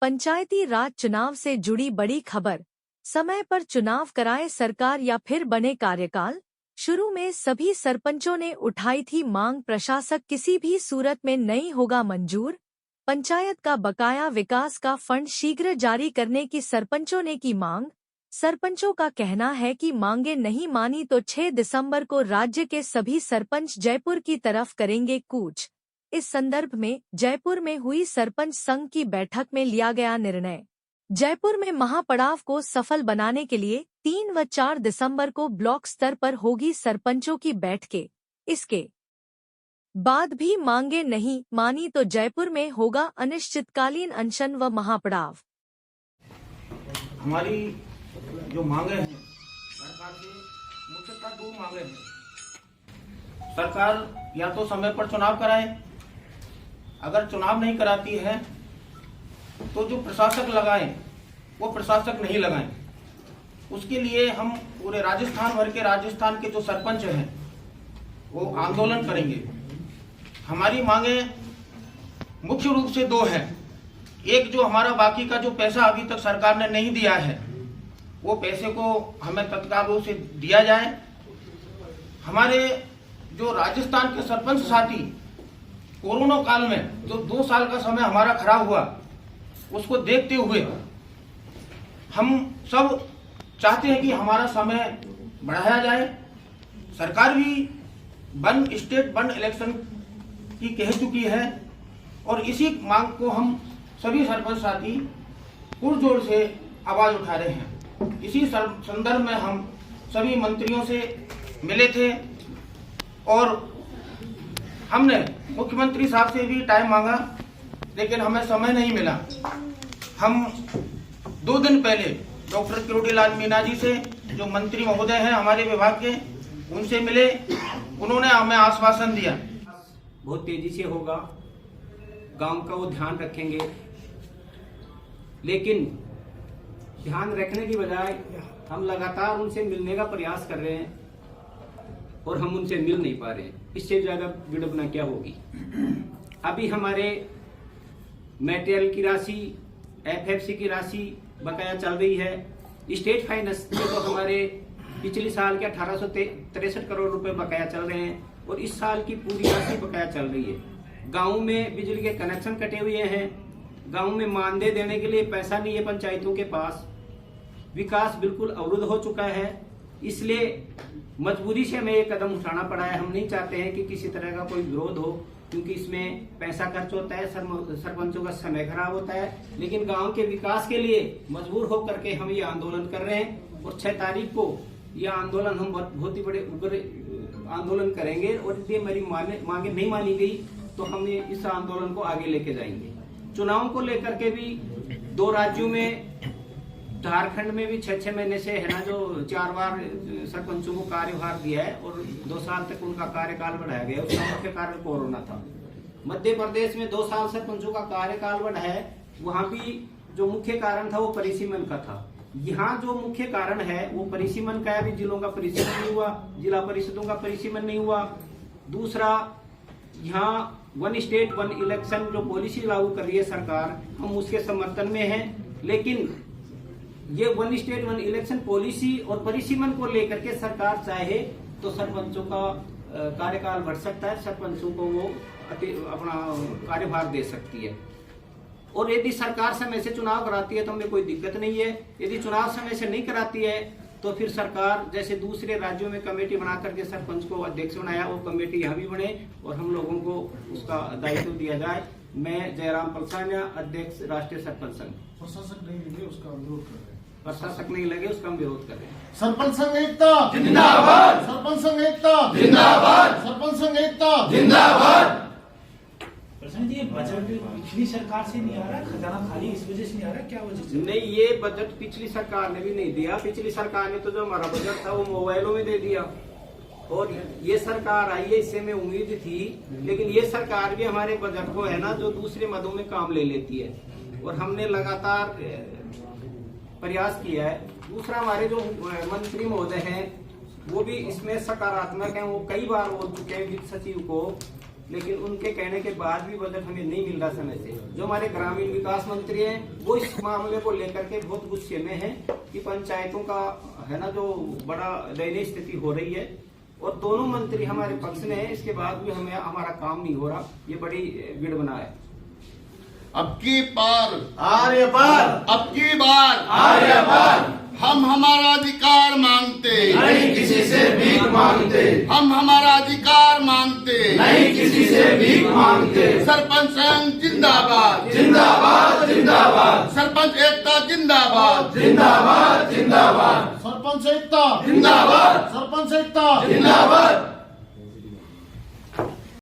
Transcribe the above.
पंचायती राज चुनाव से जुड़ी बड़ी खबर। समय पर चुनाव कराए सरकार या फिर बने कार्यकाल। शुरू में सभी सरपंचों ने उठाई थी मांग, प्रशासक किसी भी सूरत में नहीं होगा मंजूर। पंचायत का बकाया विकास का फंड शीघ्र जारी करने की सरपंचों ने की मांग। सरपंचों का कहना है कि मांगे नहीं मानी तो 6 दिसंबर को राज्य के सभी सरपंच जयपुर की तरफ करेंगे कूच। इस संदर्भ में जयपुर में हुई सरपंच संघ की बैठक में लिया गया निर्णय। जयपुर में महापड़ाव को सफल बनाने के लिए 3 व 4 दिसंबर को ब्लॉक स्तर पर होगी सरपंचों की बैठकें। इसके बाद भी मांगे नहीं मानी तो जयपुर में होगा अनिश्चितकालीन अनशन व महापड़ाव। हमारी जो मांगे हैं सरकार से, मुख्यतः 2 मांगे हैं। सरकार या तो समय पर चुनाव कराए, अगर चुनाव नहीं कराती है तो जो प्रशासक लगाएं वो प्रशासक नहीं लगाएं। उसके लिए हम पूरे राजस्थान भर के, राजस्थान के जो सरपंच हैं वो आंदोलन करेंगे। हमारी मांगे मुख्य रूप से 2 हैं। एक, जो हमारा बाकी का जो पैसा अभी तक सरकार ने नहीं दिया है वो पैसे को हमें तत्काल रूप से दिया जाए। हमारे जो राजस्थान के सरपंच साथी कोरोना काल में जो 2 साल का समय हमारा खराब हुआ, उसको देखते हुए हम सब चाहते हैं कि हमारा समय बढ़ाया जाए। सरकार भी स्टेट बंद इलेक्शन की कह चुकी है और इसी मांग को हम सभी सरपंच साथी पुरजोर से आवाज उठा रहे हैं। इसी संदर्भ में हम सभी मंत्रियों से मिले थे और हमने मुख्यमंत्री साहब से भी टाइम मांगा, लेकिन हमें समय नहीं मिला। हम 2 दिन पहले डॉक्टर किरोड़ी लाल मीणा जी से, जो मंत्री महोदय हैं हमारे विभाग के, उनसे मिले। उन्होंने हमें आश्वासन दिया बहुत तेजी से होगा, गांव का वो ध्यान रखेंगे। लेकिन ध्यान रखने की बजाय हम लगातार उनसे मिलने का प्रयास कर रहे हैं और हम उनसे मिल नहीं पा रहे हैं। इससे ज्यादा विडंबना क्या होगी। अभी हमारे मटेरियल की राशि, एफएफसी की राशि बकाया चल रही है। स्टेट फाइनेंस में तो हमारे पिछले साल के 1863 करोड़ रुपए बकाया चल रहे हैं और इस साल की पूरी राशि बकाया चल रही है। गांव में बिजली के कनेक्शन कटे हुए हैं, गांव में मानदेय देने के लिए पैसा नहीं है पंचायतों के पास, विकास बिल्कुल अवरुद्ध हो चुका है। इसलिए मजबूरी से हमें ये कदम उठाना पड़ा है। हम नहीं चाहते हैं कि किसी तरह का कोई विरोध हो, क्योंकि इसमें पैसा खर्च होता है, सरपंचों का समय खराब होता है। लेकिन गांव के विकास के लिए मजबूर होकर के हम ये आंदोलन कर रहे हैं और 6 तारीख को यह आंदोलन हम बहुत ही बड़े उग्र आंदोलन करेंगे और यदि हमारी मांगे नहीं मानी गई तो हम इस आंदोलन को आगे लेके जाएंगे। चुनाव को लेकर के भी 2 राज्यों में, झारखंड में भी 6-6 महीने से है ना, जो 4 बार सरपंचों को कार्यभार दिया है और 2 साल तक उनका कार्यकाल बढ़ाया गया। उसका मुख्य कारण कोरोना था। मध्य प्रदेश में 2 साल सरपंचों का कार्यकाल बढ़ा है, वहां भी जो मुख्य कारण था वो परिसीमन का था। यहाँ जो मुख्य कारण है वो परिसीमन का है। अभी जिलों का परिसीमन नहीं हुआ, जिला परिषदों का परिसीमन नहीं हुआ। दूसरा, यहाँ 1 स्टेट 1 इलेक्शन जो पॉलिसी लागू कर रही है सरकार, हम उसके समर्थन में हैं। लेकिन ये 1 स्टेट 1 इलेक्शन पॉलिसी और परिसीमन को लेकर के सरकार चाहे तो सरपंचों का कार्यकाल बढ़ सकता है, सरपंचों को वो अपना कार्यभार दे सकती है। और यदि सरकार समय से चुनाव कराती है तो हमें कोई दिक्कत नहीं है। यदि चुनाव समय से नहीं कराती है तो फिर सरकार जैसे दूसरे राज्यों में कमेटी बना करके सरपंच को अध्यक्ष बनाया, वो कमेटी यहाँ भी बने और हम लोगों को उसका दायित्व दिया जाए। मैं जयराम पलसानिया, अध्यक्ष राष्ट्रीय सरपंच संघ। प्रशासक नहीं लगे उसका विरोध कर रहे हैं। प्रशासक नहीं लगे उसका हम विरोध कर रहे हैं। सरपंच संघ एकता जिंदाबाद, सरपंच संघ एकता जिंदाबाद, सरपंच संघ एकता जिंदाबाद। प्रशांत जी, बजट पिछली सरकार से नहीं आ रहा, खजाना खाली इस वजह से नहीं आ रहा, क्या वजह से? नहीं, ये बजट पिछली सरकार ने भी नहीं दिया। पिछली सरकार ने तो जो हमारा बजट था वो मोबाइलों में दे दिया और ये सरकार आई है, इससे में उम्मीद थी। लेकिन ये सरकार भी हमारे बजट को है ना, जो दूसरे मदों में काम ले लेती है और हमने लगातार प्रयास किया है। दूसरा, हमारे जो मंत्री महोदय हैं वो भी इसमें सकारात्मक हैं। वो कई बार बोल चुके हैं वित्त सचिव को लेकिन उनके कहने के बाद भी बजट हमें नहीं मिल रहा समय से। जो हमारे ग्रामीण विकास मंत्री हैं वो इस मामले को लेकर के बहुत गुस्से में है कि पंचायतों का है ना जो बड़ा दयनीय स्थिति हो रही है, और दोनों मंत्री हमारे पक्ष में है, इसके बाद भी हमें हमारा काम नहीं हो रहा। ये बड़ी विडंबना है। अब की पार आर्य पार, अब की बार आर्य पार, हम हमारा अधिकार मांगते, नहीं किसी से भीख मांगते, हम हमारा अधिकार मांगते, नहीं किसी से भीख मांगते। सरपंच संघ जिंदाबाद, जिंदाबाद जिंदाबाद, सरपंच एकता जिंदाबाद, जिंदाबाद जिंदाबाद, सरपंच एकता जिंदाबाद, सरपंच एकता जिंदाबाद।